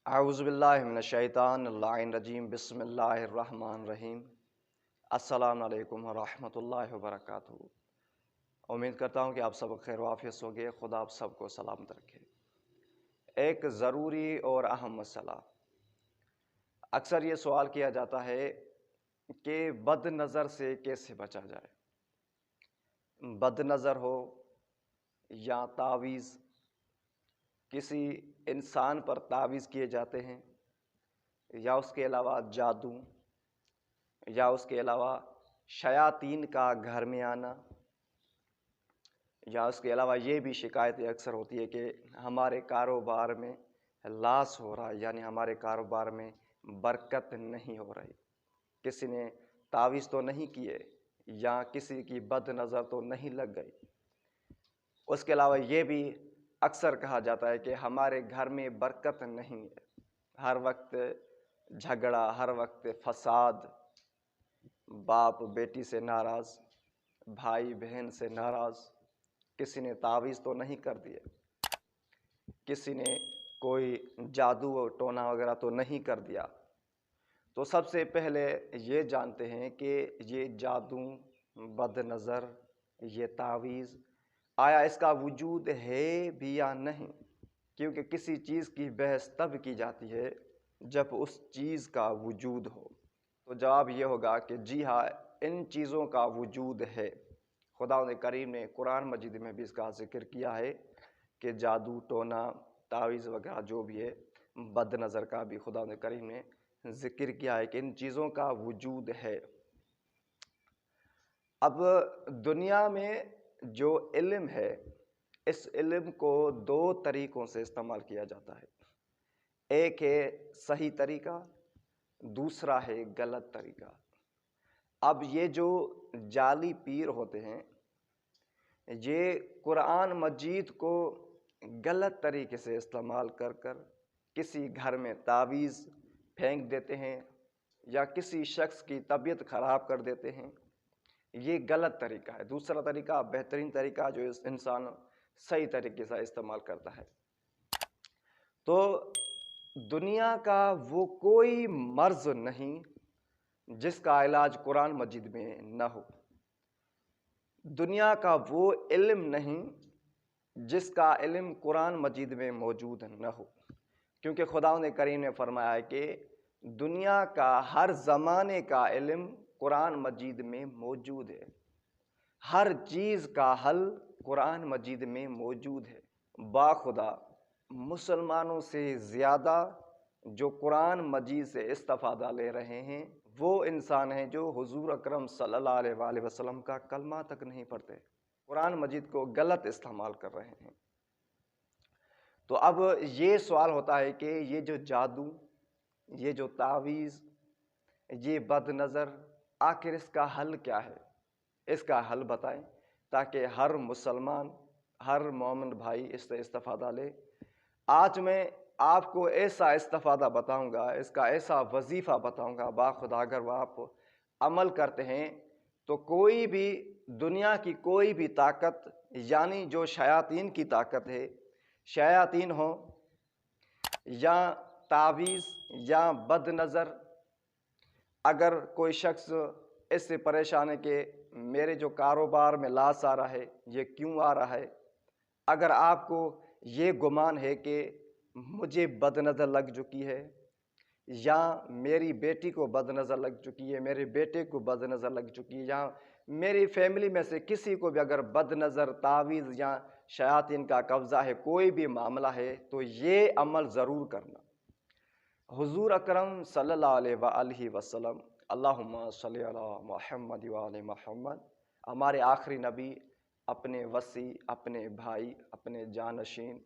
اعوذ باللہ من الشیطان اللعین الرجیم بسم اللہ الرحمن الرحیم۔ السلام علیکم ورحمۃ اللہ وبرکاتہ۔ امید کرتا ہوں کہ آپ سب خیر و عافیت سے ہوں گے۔ خدا آپ سب کو سلامت رکھے۔ ایک ضروری اور اہم مسئلہ، اکثر یہ سوال کیا جاتا ہے کہ بد نظر سے کیسے بچا جائے۔ بد نظر ہو یا تعویذ، کسی انسان پر تعویذ کیے جاتے ہیں، یا اس کے علاوہ جادو، یا اس کے علاوہ شیاطین کا گھر میں آنا، یا اس کے علاوہ یہ بھی شکایت اکثر ہوتی ہے کہ ہمارے کاروبار میں لاس ہو رہا ہے، یعنی ہمارے کاروبار میں برکت نہیں ہو رہی۔ کسی نے تعویذ تو نہیں کیے یا کسی کی بد نظر تو نہیں لگ گئی۔ اس کے علاوہ یہ بھی اکثر کہا جاتا ہے کہ ہمارے گھر میں برکت نہیں ہے، ہر وقت جھگڑا، ہر وقت فساد، باپ بیٹی سے ناراض، بھائی بہن سے ناراض۔ کسی نے تعویذ تو نہیں کر دیے، کسی نے کوئی جادو و ٹونا وغیرہ تو نہیں کر دیا۔ تو سب سے پہلے یہ جانتے ہیں کہ یہ جادو، بد نظر، یہ تعویذ، آیا اس کا وجود ہے بھی یا نہیں؟ کیونکہ کسی چیز کی بحث تب کی جاتی ہے جب اس چیز کا وجود ہو۔ تو جواب یہ ہوگا کہ جی ہاں، ان چیزوں کا وجود ہے۔ خداوند کریم نے قرآن مجید میں بھی اس کا ذکر کیا ہے کہ جادو ٹونا تعویذ وغیرہ جو بھی ہے، بد نظر کا بھی خداوند کریم نے ذکر کیا ہے کہ ان چیزوں کا وجود ہے۔ اب دنیا میں جو علم ہے، اس علم کو دو طریقوں سے استعمال کیا جاتا ہے۔ ایک ہے صحیح طریقہ، دوسرا ہے غلط طریقہ۔ اب یہ جو جعلی پیر ہوتے ہیں، یہ قرآن مجید کو غلط طریقے سے استعمال کر کر کسی گھر میں تعویذ پھینک دیتے ہیں یا کسی شخص کی طبیعت خراب کر دیتے ہیں۔ یہ غلط طریقہ ہے۔ دوسرا طریقہ، بہترین طریقہ جو انسان صحیح طریقے سے استعمال کرتا ہے۔ تو دنیا کا وہ کوئی مرض نہیں جس کا علاج قرآن مجید میں نہ ہو۔ دنیا کا وہ علم نہیں جس کا علم قرآن مجید میں موجود نہ ہو، کیونکہ خداوند کریم نے فرمایا ہے کہ دنیا کا ہر زمانے کا علم قرآن مجید میں موجود ہے۔ ہر چیز کا حل قرآن مجید میں موجود ہے۔ باخدا مسلمانوں سے زیادہ جو قرآن مجید سے استفادہ لے رہے ہیں وہ انسان ہیں جو حضور اکرم صلی اللہ علیہ وآلہ وسلم کا کلمہ تک نہیں پڑھتے، قرآن مجید کو غلط استعمال کر رہے ہیں۔ تو اب یہ سوال ہوتا ہے کہ یہ جو جادو، یہ جو تعویذ، یہ بد نظر، آخر اس کا حل کیا ہے؟ اس کا حل بتائیں تاکہ ہر مسلمان، ہر مومن بھائی اس سے استفادہ لے۔ آج میں آپ کو ایسا استفادہ بتاؤں گا، اس کا ایسا وظیفہ بتاؤں گا، باخدا اگر وہ آپ عمل کرتے ہیں تو کوئی بھی دنیا کی کوئی بھی طاقت، یعنی جو شیاطین کی طاقت ہے، شیاطین ہوں یا تعویذ یا بد نظر، اگر کوئی شخص اس سے پریشان ہے کہ میرے جو کاروبار میں لاس آ رہا ہے، یہ کیوں آ رہا ہے؟ اگر آپ کو یہ گمان ہے کہ مجھے بد نظر لگ چکی ہے، یا میری بیٹی کو بد نظر لگ چکی ہے، میرے بیٹے کو بد نظر لگ چکی ہے، یا میری فیملی میں سے کسی کو بھی اگر بد نظر، تعویذ یا شیاطین کا قبضہ ہے، کوئی بھی معاملہ ہے، تو یہ عمل ضرور کرنا۔ حضور اکرم صلی اللہ علیہ وآلہ وسلم، اللہم صلی علی محمد وآل محمد، ہمارے آخری نبی اپنے وصی، اپنے بھائی، اپنے جانشین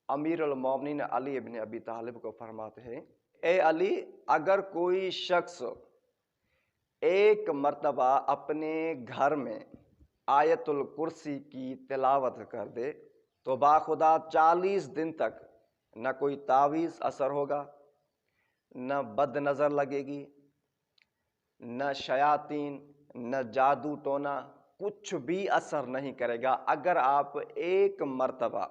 امیر المومنین علی ابن ابی طالب کو فرماتے ہیں، اے علی، اگر کوئی شخص ایک مرتبہ اپنے گھر میں آیت الکرسی کی تلاوت کر دے تو باخدا 40 دن تک نہ کوئی تعویذ اثر ہوگا، نہ بد نظر لگے گی، نہ شیاطین، نہ جادو ٹونا، کچھ بھی اثر نہیں کرے گا اگر آپ ایک مرتبہ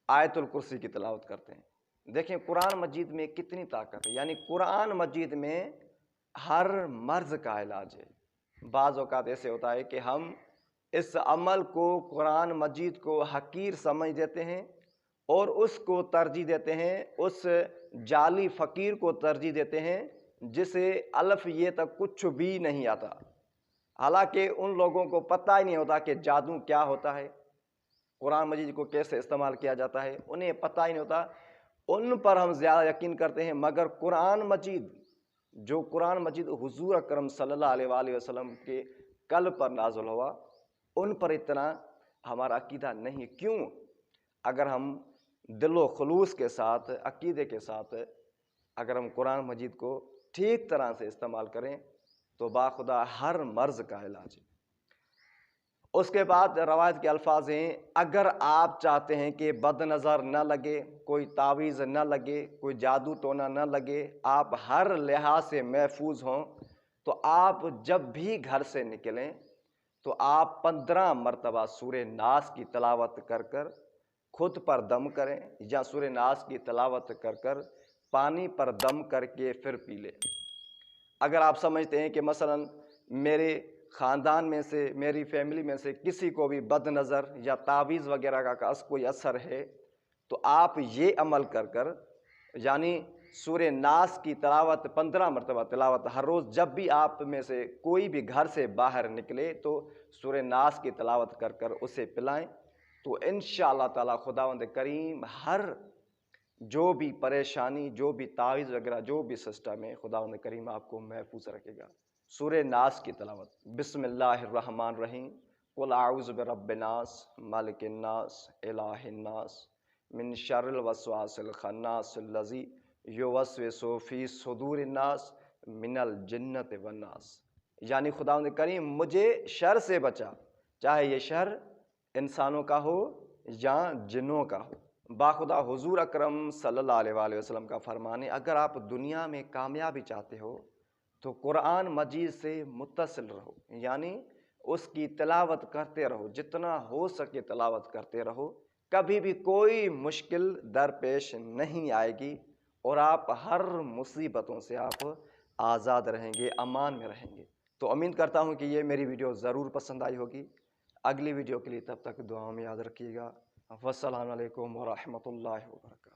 آیت الکرسی کی تلاوت کرتے ہیں۔ دیکھیں قرآن مجید میں کتنی طاقت ہے، یعنی قرآن مجید میں ہر مرض کا علاج ہے۔ بعض اوقات ایسے ہوتا ہے کہ ہم اس عمل کو، قرآن مجید کو حقیر سمجھ دیتے ہیں اور اس کو ترجیح دیتے ہیں، اس جعلی فقیر کو ترجیح دیتے ہیں جسے الف یہ تک کچھ بھی نہیں آتا، حالانکہ ان لوگوں کو پتہ ہی نہیں ہوتا کہ جادو کیا ہوتا ہے، قرآن مجید کو کیسے استعمال کیا جاتا ہے، انہیں پتہ ہی نہیں ہوتا، ان پر ہم زیادہ یقین کرتے ہیں۔ مگر قرآن مجید، جو قرآن مجید حضور اکرم صلی اللہ علیہ وآلہ وسلم کے قلب پر نازل ہوا، ان پر اتنا ہمارا عقیدہ نہیں۔ کیوں؟ اگر ہم دل و خلوص کے ساتھ، عقیدے کے ساتھ اگر ہم قرآن مجید کو ٹھیک طرح سے استعمال کریں تو باخدا ہر مرض کا علاج ہے۔ اس کے بعد روایت کے الفاظ ہیں، اگر آپ چاہتے ہیں کہ بد نظر نہ لگے، کوئی تعویذ نہ لگے، کوئی جادو ٹونا نہ لگے، آپ ہر لحاظ سے محفوظ ہوں، تو آپ جب بھی گھر سے نکلیں تو آپ 15 مرتبہ سورہ ناس کی تلاوت کر کر خود پر دم کریں، یا سورہ ناس کی تلاوت کر کر پانی پر دم کر کے پھر پی لیں۔ اگر آپ سمجھتے ہیں کہ مثلا میرے خاندان میں سے، میری فیملی میں سے کسی کو بھی بد نظر یا تعویذ وغیرہ کا کوئی اثر ہے، تو آپ یہ عمل کر کر، یعنی سورہ ناس کی تلاوت 15 مرتبہ تلاوت ہر روز، جب بھی آپ میں سے کوئی بھی گھر سے باہر نکلے تو سورہ ناس کی تلاوت کر کر اسے پلائیں، تو انشاءاللہ تعالی خداوند کریم ہر جو بھی پریشانی، جو بھی تعویذ وغیرہ، جو بھی سسٹم ہے، خداوند کریم آپ کو محفوظ رکھے گا۔ سورہ ناس کی تلاوت۔ بسم اللہ الرحمن الرحیم، قل اعوذ برب الناس، مالک الناس، الہ الناس، من شر الوسواس الخناس الذی یوسوس فی صدور الناس من الجنۃ والناس، یعنی خداوند کریم مجھے شر سے بچا، چاہے یہ شر انسانوں کا ہو یا جنوں کا ہو۔ باخدا حضور اکرم صلی اللہ علیہ وآلہ وسلم کا فرمان ہے، اگر آپ دنیا میں کامیابی چاہتے ہو تو قرآن مجید سے متصل رہو، یعنی اس کی تلاوت کرتے رہو، جتنا ہو سکے تلاوت کرتے رہو، کبھی بھی کوئی مشکل درپیش نہیں آئے گی اور آپ ہر مصیبتوں سے آپ آزاد رہیں گے، امان میں رہیں گے۔ تو امید کرتا ہوں کہ یہ میری ویڈیو ضرور پسند آئی ہوگی۔ اگلی ویڈیو کے لیے تب تک دعاؤں میں یاد رکھیے گا۔ والسلام علیکم ورحمۃ اللہ وبرکاتہ۔